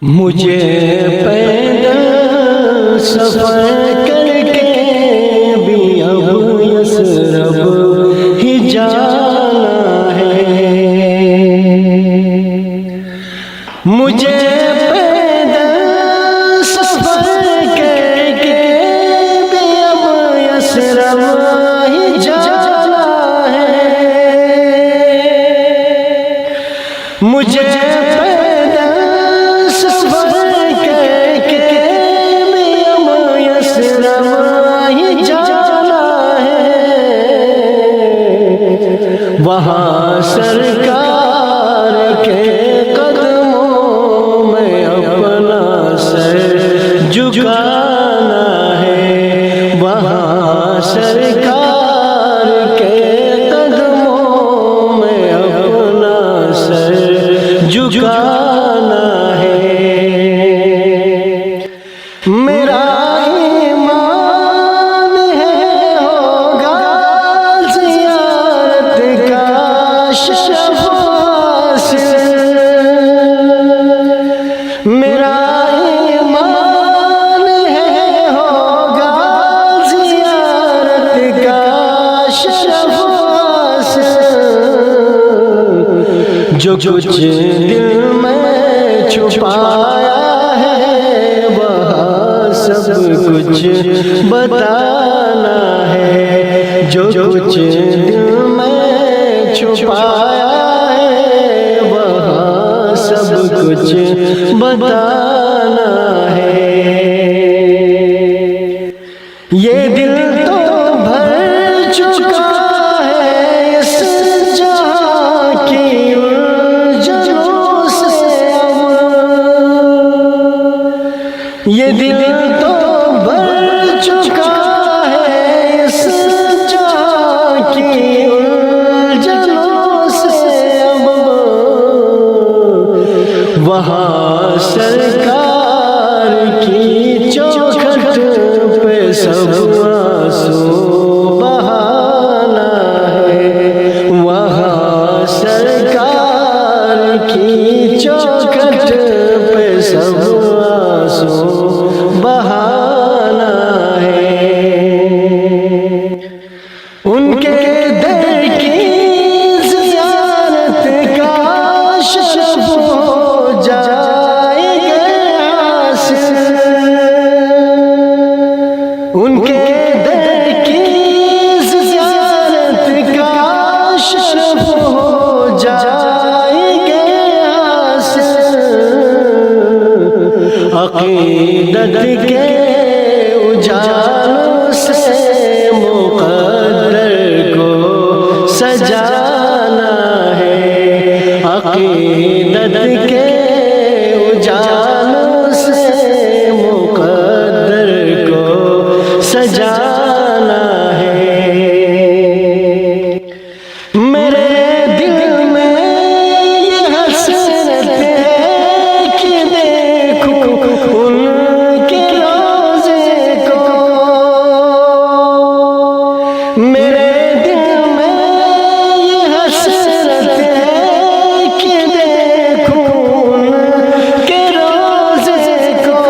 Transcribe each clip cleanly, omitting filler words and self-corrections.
مجھے پیدل سفر کر کے بھی اب یثرب ہی جانا ہے، مجھے پیدل سفر کر کے بھی اب یثرب ہی جانا ہے، مجھے وہاں سرکار کے قدموں میں اپنا سر جھکانا ہے، وہاں سرکار کے قدموں میں اپنا سر جھکانا ہے، میرا میرا ایمان ہے ہوگا زیارت کا شرف حاصل، جو کچھ دل میں چھپایا ہے وہاں سب کچھ بتانا ہے، جو کچھ دل میں چھپایا سب کچھ بتانا ہے، یہ دل تو بھر چکا ہے اس جہاں کی الجھنوں سے، یہ دل تو بھر چکا ہے اس جہاں کی الجھنوں سے، وہاں سرکار کی چوکھٹ پہ سب آنسو بہانا ہے، وہاں سرکار کی چوکھٹ پہ سب آنسو بہانا ہے، ان کے در کی زیارت کا شرف ان کے در کی زیارت کا شرف ہو جائے گا حاصل، عقیدت کے اجالوں سے مقدر کو سجانا ہے، عقیدت کے اجالوں سے مقدر کو سجانا ہے، میرے دل میں یہ حسرت ہے کہ دیکھوں ان کے روضے کو، میرے دل میں یہ حسرت ہے کہ دیکھوں ان کے روضے کو،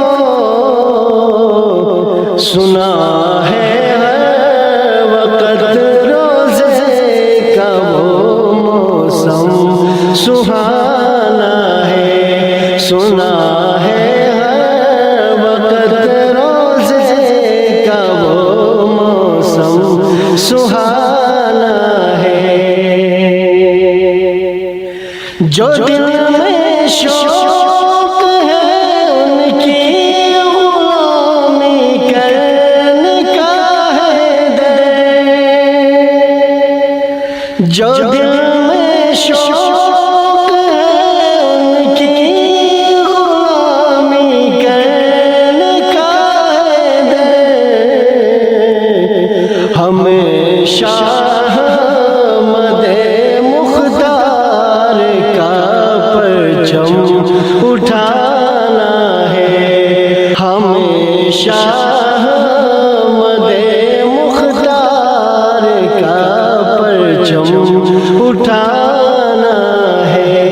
سنا ہے ہر وقت روزے کا وہ موسم سہانا ہے، سنا ہے ہر وقت روزے کا وہ موسم سہانا ہے، جو دل میں شوق ہے ان کی غلامی کرنے کا ہے در، جو دل میں شوق ہے ان کی غلامی کرنے کا ہے در، ہمیشہ مد مختار کا پرچم اٹھانا ہے، ہمیشہ مد مختار کا پرچم اٹھانا ہے۔